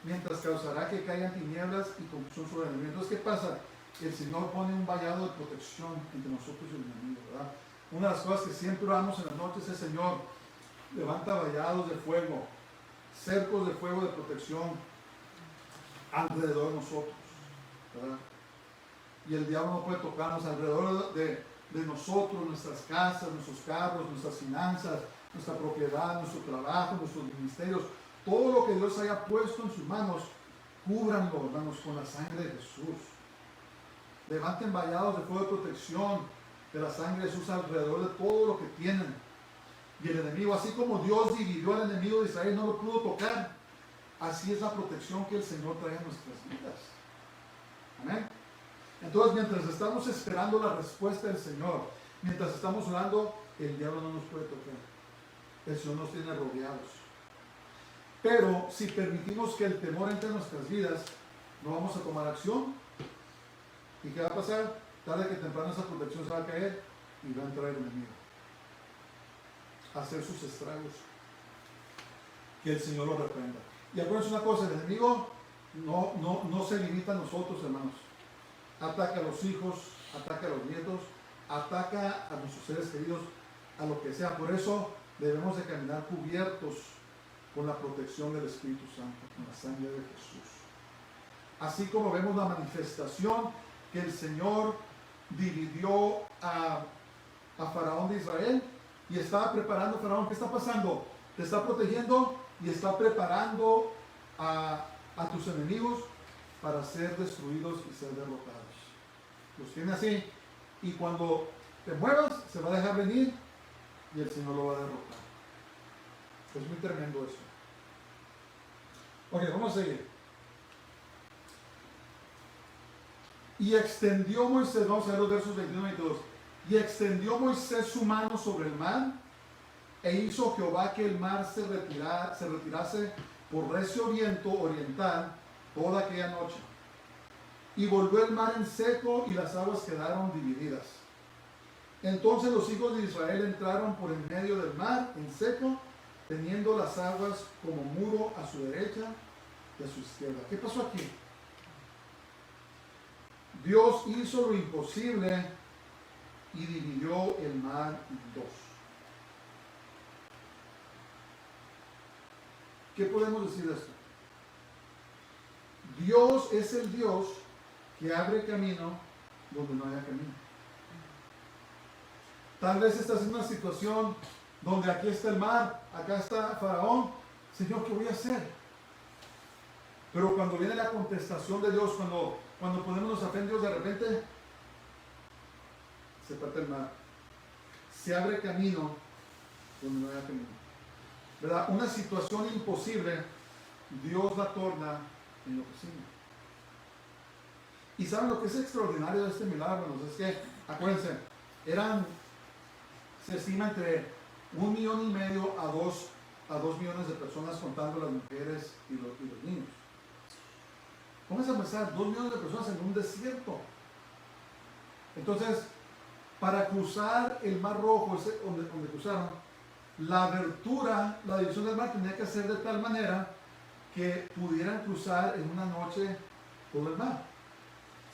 mientras causará que caigan tinieblas y confusión sobre el enemigo. Entonces, ¿qué pasa? El Señor pone un vallado de protección entre nosotros y el enemigo, ¿verdad? Una de las cosas que siempre oramos en las noches es, Señor, levanta vallados de fuego, cercos de fuego de protección alrededor de nosotros, ¿verdad? Y el diablo no puede tocarnos alrededor de nosotros, nuestras casas, nuestros carros, nuestras finanzas, nuestra propiedad, nuestro trabajo, nuestros ministerios. Todo lo que Dios haya puesto en sus manos, cúbranlo, hermanos, con la sangre de Jesús. Levanten vallados de fuego de protección de la sangre de Jesús alrededor de todo lo que tienen. Y el enemigo, así como Dios dividió al enemigo de Israel, no lo pudo tocar. Así es la protección que el Señor trae a nuestras vidas. Amén. Entonces, mientras estamos esperando la respuesta del Señor, mientras estamos orando, el diablo no nos puede tocar. El Señor nos tiene rodeados. Pero si permitimos que el temor entre en nuestras vidas, no vamos a tomar acción. ¿Y qué va a pasar? Tarde que temprano esa protección se va a caer y va a entrar el enemigo a hacer sus estragos. Que el Señor lo reprenda. Y acuérdense una cosa, el enemigo no se limita a nosotros, hermanos. Ataca a los hijos, ataca a los nietos, ataca a nuestros seres queridos, a lo que sea. Por eso debemos de caminar cubiertos con la protección del Espíritu Santo, con la sangre de Jesús. Así como vemos la manifestación que el Señor dividió a Faraón de Israel y estaba preparando a Faraón. ¿Qué está pasando? Te está protegiendo y está preparando a a tus enemigos para ser destruidos y ser derrotados. Los tiene así, y cuando te muevas se va a dejar venir y el Señor lo va a derrotar. Es muy tremendo eso. Ok, vamos a seguir. Y extendió Moisés, vamos a ver los versos 21 y 22. Y extendió Moisés su mano sobre el mar, e hizo Jehová que el mar se retirase por recio viento oriental toda aquella noche. Y volvió el mar en seco, y las aguas quedaron divididas. Entonces los hijos de Israel entraron por en medio del mar en seco, teniendo las aguas como muro a su derecha y a su izquierda. ¿Qué pasó aquí? Dios hizo lo imposible y dividió el mar en dos. ¿Qué podemos decir de esto? Dios es el Dios que abre camino donde no haya camino. Tal vez estás en una situación donde aquí está el mar, acá está Faraón. Señor, ¿qué voy a hacer? Pero cuando viene la contestación de Dios, cuando ponemos nuestra fe en Dios, de repente se parte el mar. Se abre camino donde no haya camino. ¿Verdad? Una situación imposible, Dios la torna en lo posible. Y saben lo que es extraordinario de este milagro, hermanos, es que, acuérdense, se estima entre 1,5 millones a 2 millones de personas, contando las mujeres y los niños. Pónganse a pensar, 2 millones de personas en un desierto. Entonces, para cruzar el Mar Rojo, donde cruzaron, la abertura, la división del mar tenía que ser de tal manera que pudieran cruzar en una noche todo el mar.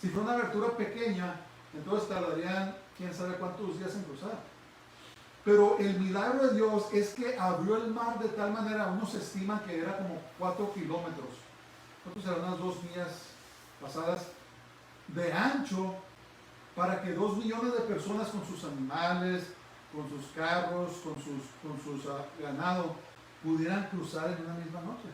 Si fuera una abertura pequeña, entonces tardarían quién sabe cuántos días en cruzar. Pero el milagro de Dios es que abrió el mar de tal manera, unos estiman que era como 4 kilómetros. ¿Cuántos serán unas 2 millas pasadas de ancho? Para que 2 millones de personas con sus animales, con sus carros, con sus ganado, pudieran cruzar en una misma noche.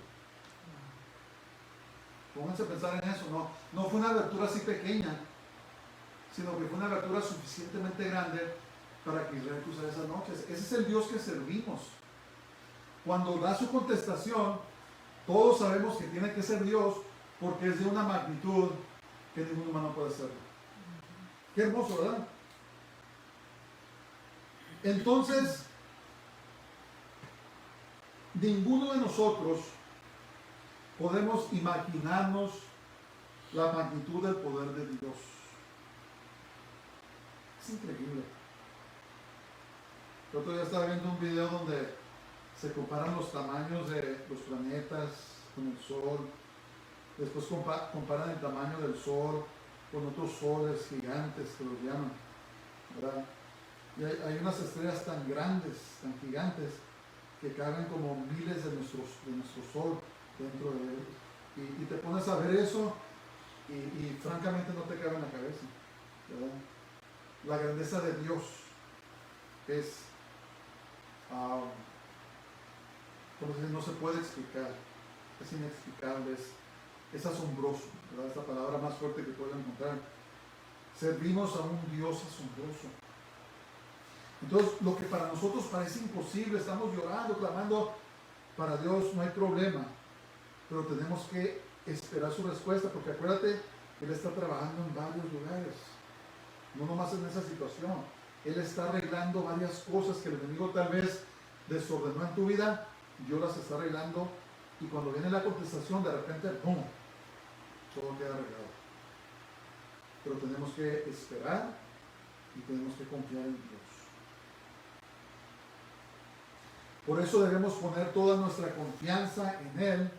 Pónganse a pensar en eso. No fue una abertura así pequeña, sino que fue una abertura suficientemente grande para que Israel cruzara esas noches. Ese es el Dios que servimos. Cuando da su contestación, todos sabemos que tiene que ser Dios, porque es de una magnitud que ningún humano puede hacerlo. Qué hermoso, ¿verdad? Entonces, ninguno de nosotros podemos imaginarnos la magnitud del poder de Dios. Es increíble. El otro día estaba viendo un video donde se comparan los tamaños de los planetas con el Sol. Después comparan el tamaño del Sol con otros soles gigantes que los llaman, ¿verdad? Y hay unas estrellas tan grandes, tan gigantes, que caben como miles de nuestro Sol dentro de él. Y te pones a ver eso y francamente no te cabe en la cabeza, ¿verdad? La grandeza de Dios es, no se puede explicar, es inexplicable, es asombroso, ¿verdad? Es la palabra más fuerte que puedo encontrar. Servimos a un Dios asombroso. Entonces, lo que para nosotros parece imposible, estamos llorando, clamando, para Dios no hay problema, pero tenemos que esperar su respuesta, porque acuérdate que Él está trabajando en varios lugares, no nomás en esa situación. Él está arreglando varias cosas que el enemigo tal vez desordenó en tu vida, Dios las está arreglando, y cuando viene la contestación, de repente, ¡pum!, todo queda arreglado. Pero tenemos que esperar y tenemos que confiar en Dios. Por eso debemos poner toda nuestra confianza en Él,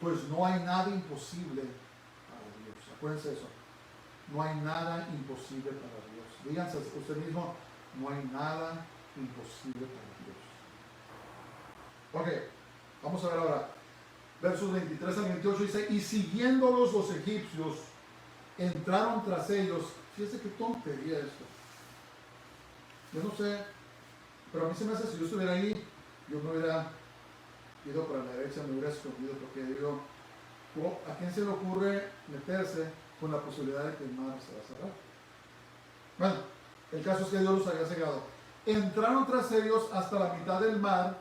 pues no hay nada imposible para Dios. Acuérdense eso. No hay nada imposible para Dios. Díganse a usted mismo, no hay nada imposible para Dios. Ok, vamos a ver ahora. Versos 23 al 28 dice, y siguiéndolos los egipcios, entraron tras ellos. Fíjense qué tontería esto. Yo no sé, pero a mí se me hace, si yo estuviera ahí, yo me hubiera ido para la derecha, me hubiera escondido, porque digo, ¿A quién se le ocurre meterse con la posibilidad de que el mar se va a cerrar? Bueno, el caso es que Dios los había cegado. Entraron tras ellos hasta la mitad del mar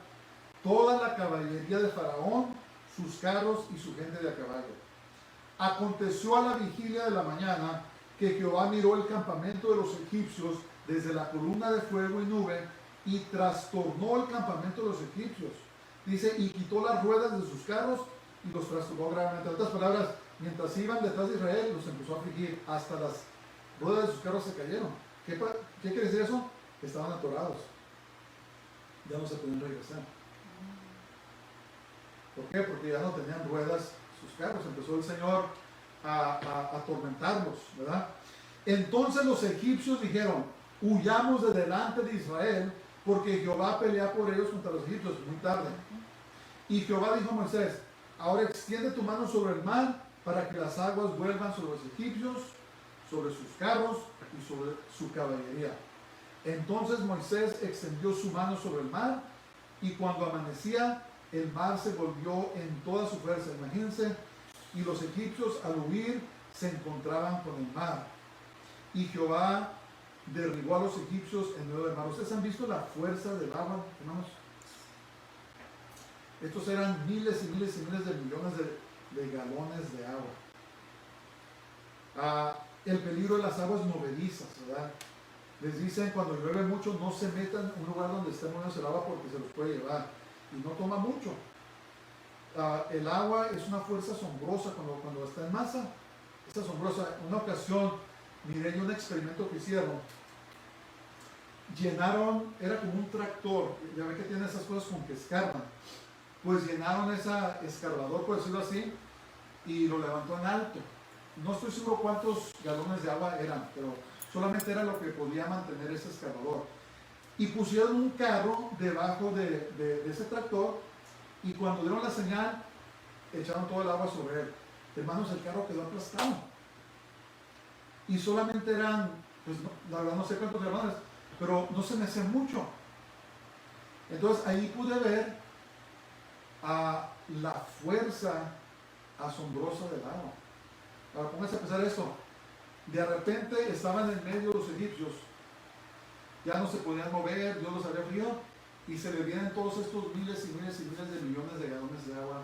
toda la caballería de Faraón, sus carros y su gente de a caballo. Aconteció a la vigilia de la mañana que Jehová miró el campamento de los egipcios desde la columna de fuego y nube y trastornó el campamento de los egipcios. Dice, y quitó las ruedas de sus carros y los trastornó gravemente. En otras palabras, mientras iban detrás de Israel, los empezó a afligir. Hasta las ruedas de sus carros se cayeron. ¿Qué quiere decir eso? Que estaban atorados. Ya no se podían regresar. ¿Por qué? Porque ya no tenían ruedas sus carros. Empezó el Señor a atormentarlos, ¿verdad? Entonces los egipcios dijeron, huyamos de delante de Israel, porque Jehová pelea por ellos contra los egipcios. Muy tarde. Y Jehová dijo a Moisés, ahora extiende tu mano sobre el mar, para que las aguas vuelvan sobre los egipcios, sobre sus carros y sobre su caballería. Entonces Moisés extendió su mano sobre el mar, y cuando amanecía, el mar se volvió en toda su fuerza. Imagínense, y los egipcios al huir se encontraban con el mar. Y Jehová derribó a los egipcios en medio del mar. ¿Ustedes han visto la fuerza del agua, hermanos? Estos eran miles y miles y miles de millones de galones de agua. El peligro de las aguas movedizas, ¿verdad? Les dicen cuando llueve mucho no se metan en un lugar donde esté moviéndose el agua porque se los puede llevar y no toma mucho. El agua es una fuerza asombrosa cuando está en masa, es asombrosa. En una ocasión miré yo un experimento que hicieron, llenaron, era como un tractor, ya ven que tiene esas cosas con que escarban, pues llenaron ese escarbador, por decirlo así, y lo levantó en alto. No estoy seguro cuántos galones de agua eran, pero solamente era lo que podía mantener ese escarbador. Y pusieron un carro debajo de ese tractor, y cuando dieron la señal, echaron todo el agua sobre él. Hermanos, el carro quedó aplastado. Y solamente eran, pues la verdad no sé cuántos galones, pero no se me hacía mucho. Entonces ahí pude ver la fuerza asombrosa del agua. Ahora pónganse a pensar esto. De repente estaban en medio de los egipcios, ya no se podían mover, Dios los había frío, y se le vienen todos estos miles y miles y miles de millones de galones de agua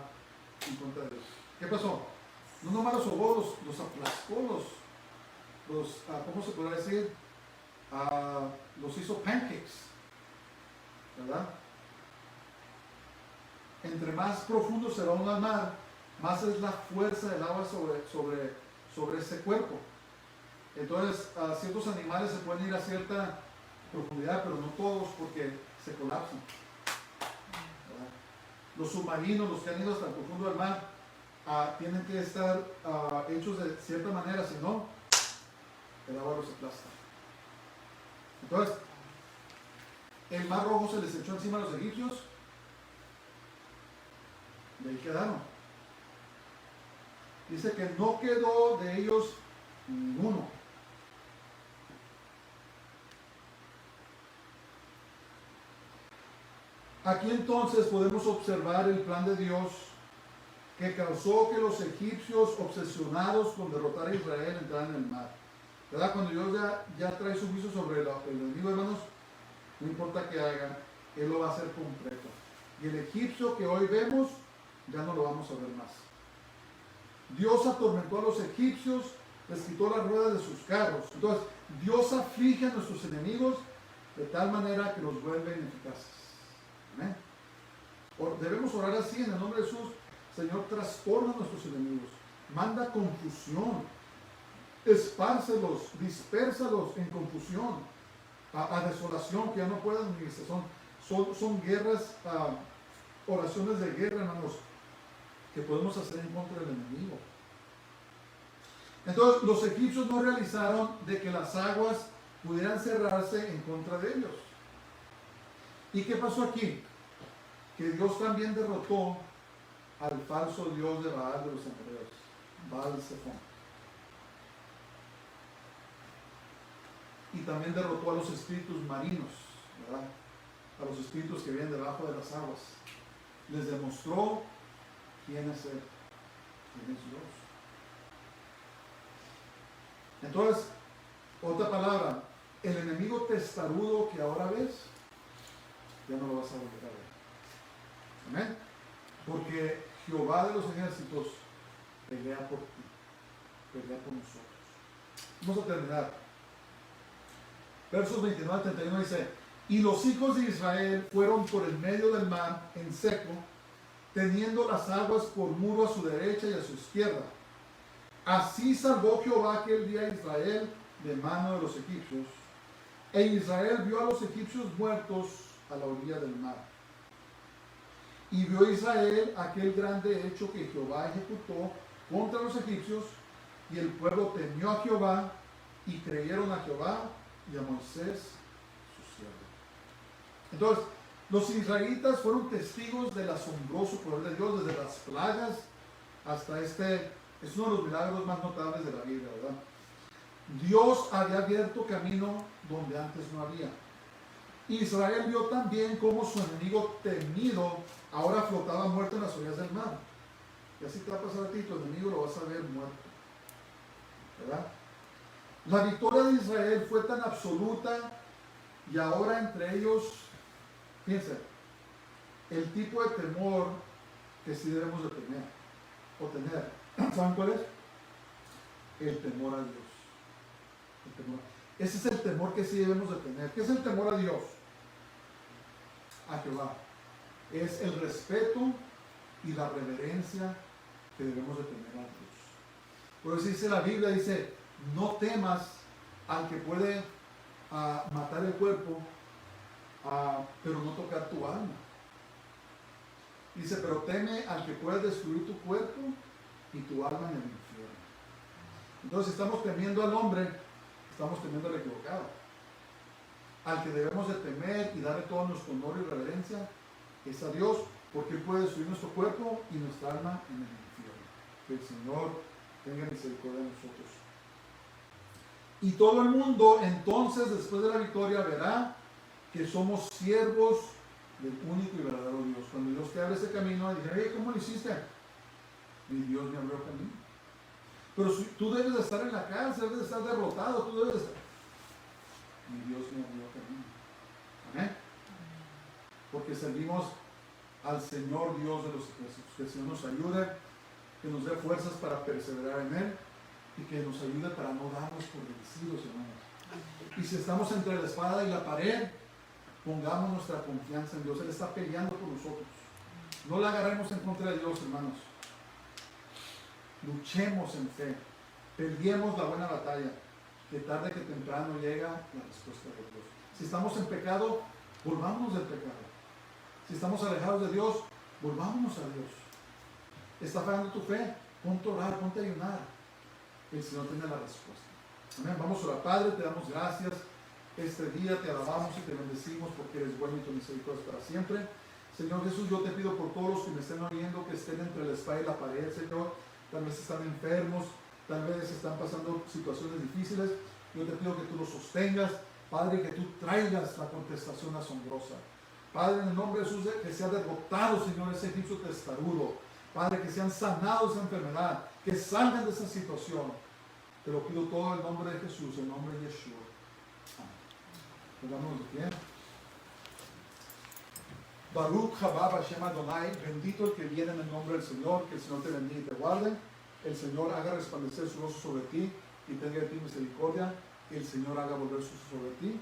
en contra de ellos. ¿Qué pasó? No nomás los ahogó, los aplastó, ¿cómo se podría decir? Los hizo pancakes, ¿verdad? Entre más profundo se va uno al mar, más es la fuerza del agua sobre ese cuerpo. Entonces, ciertos animales se pueden ir a cierta profundidad, pero no todos porque se colapsan, ¿verdad? Los submarinos, los que han ido hasta el profundo del mar, tienen que estar hechos de cierta manera, si no, el agua los aplasta. Entonces, el mar rojo se les echó encima a los egipcios, y ahí quedaron. Dice que no quedó de ellos ninguno. Aquí entonces podemos observar el plan de Dios que causó que los egipcios, obsesionados con derrotar a Israel, entraran en el mar. ¿Verdad? Cuando Dios ya trae su juicio sobre el enemigo, hermanos, no importa qué hagan, Él lo va a hacer completo. Y el egipcio que hoy vemos, ya no lo vamos a ver más. Dios atormentó a los egipcios, les quitó las ruedas de sus carros. Entonces, Dios aflige a nuestros enemigos de tal manera que los vuelve ineficaces. Amén. Debemos orar así en el nombre de Jesús. Señor, trastorna a nuestros enemigos, manda confusión, espárcelos, dispérsalos en confusión, a desolación, que ya no puedan unirse. Son guerras, oraciones de guerra, hermanos, que podemos hacer en contra del enemigo. Entonces, los egipcios no realizaron de que las aguas pudieran cerrarse en contra de ellos. ¿Y qué pasó aquí? Que Dios también derrotó al falso dios de Baal de los amorreos, Baal-zephón. Y también derrotó a los espíritus marinos, ¿verdad? A los espíritus que viven debajo de las aguas. Les demostró quién es Él. ¿Quién es Dios? Entonces, otra palabra, el enemigo testarudo que ahora ves, ya no lo vas a volver a ver. Amén. Porque Jehová de los ejércitos pelea por ti, pelea por nosotros. Vamos a terminar. Versos 29 al 31 dice: y los hijos de Israel fueron por el medio del mar en seco, teniendo las aguas por muro a su derecha y a su izquierda. Así salvó Jehová aquel día a Israel de mano de los egipcios. E Israel vio a los egipcios muertos a la orilla del mar. Y vio Israel aquel grande hecho que Jehová ejecutó contra los egipcios, y el pueblo temió a Jehová, y creyeron a Jehová y a Moisés, su siervo. Entonces, los israelitas fueron testigos del asombroso poder de Dios, desde las plagas hasta es uno de los milagros más notables de la Biblia, ¿verdad? Dios había abierto camino donde antes no había. Israel vio también cómo su enemigo temido ahora flotaba muerto en las orillas del mar. Y así te va a pasar a ti, tu enemigo lo vas a ver muerto, ¿verdad? La victoria de Israel fue tan absoluta, y ahora entre ellos, fíjense, el tipo de temor que sí debemos de tener, o tener. ¿Saben cuál es? El temor a Dios. El temor. Ese es el temor que sí debemos de tener. ¿Qué es el temor a Dios? A Jehová. Es el respeto y la reverencia que debemos de tener a Dios. Por eso dice la Biblia, dice: no temas al que puede matar el cuerpo, pero no tocar tu alma. Dice: pero teme al que puede destruir tu cuerpo y tu alma en el infierno. Entonces, si estamos temiendo al hombre, estamos temiendo al equivocado. Al que debemos de temer y darle todo nuestro honor y reverencia es a Dios, porque Él puede destruir nuestro cuerpo y nuestra alma en el infierno. Que el Señor tenga misericordia de nosotros. Y todo el mundo entonces, después de la victoria, verá que somos siervos del único y verdadero Dios. Cuando Dios te abre ese camino, dice: hey, ¿cómo lo hiciste? Mi Dios me abrió camino. Pero si tú debes de estar en la cárcel, debes de estar derrotado, tú debes de estar. Mi Dios me abrió camino. Amén. Porque servimos al Señor Dios de los ejércitos. Que el Señor nos ayude, que nos dé fuerzas para perseverar en Él, y que nos ayude para no darnos por vencidos, hermanos. Y si estamos entre la espada y la pared, pongamos nuestra confianza en Dios. Él está peleando por nosotros. No la agarremos en contra de Dios, hermanos. Luchemos en fe. Peleemos la buena batalla, que tarde que temprano llega la respuesta de Dios. Si estamos en pecado, volvámonos del pecado. Si estamos alejados de Dios, volvámonos a Dios. ¿Está fallando tu fe? Ponte a orar, ponte a ayunar. El Señor tiene la respuesta. Amén. Vamos a orar. Padre, te damos gracias. Este día te alabamos y te bendecimos, porque eres bueno y tu misericordia es para siempre. Señor Jesús, yo te pido por todos los que me estén oyendo, que estén entre la espada y la pared, Señor. Tal vez están enfermos, tal vez están pasando situaciones difíciles. Yo te pido que tú los sostengas, Padre, que tú traigas la contestación asombrosa. Padre, en el nombre de Jesús, que sea derrotado, Señor, ese egipcio testarudo. Padre, que sean sanados de esa enfermedad, que salgan de esa situación. Te lo pido todo en el nombre de Jesús, en el nombre de Yeshua. Amén. Pongámonos de pie. Baruch haba Hashem Adonai, bendito el que viene en el nombre del Señor. Que el Señor te bendiga y te guarde. El Señor haga resplandecer su rostro sobre ti y tenga de ti misericordia. Que el Señor haga volver su rostro sobre ti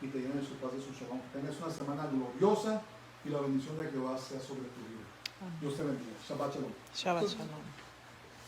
y te llene de su paz y su shalom. Que tengas una semana gloriosa y la bendición de Jehová sea sobre tu vida. Dios te bendiga. Shabbat shalom. Shabbat shalom.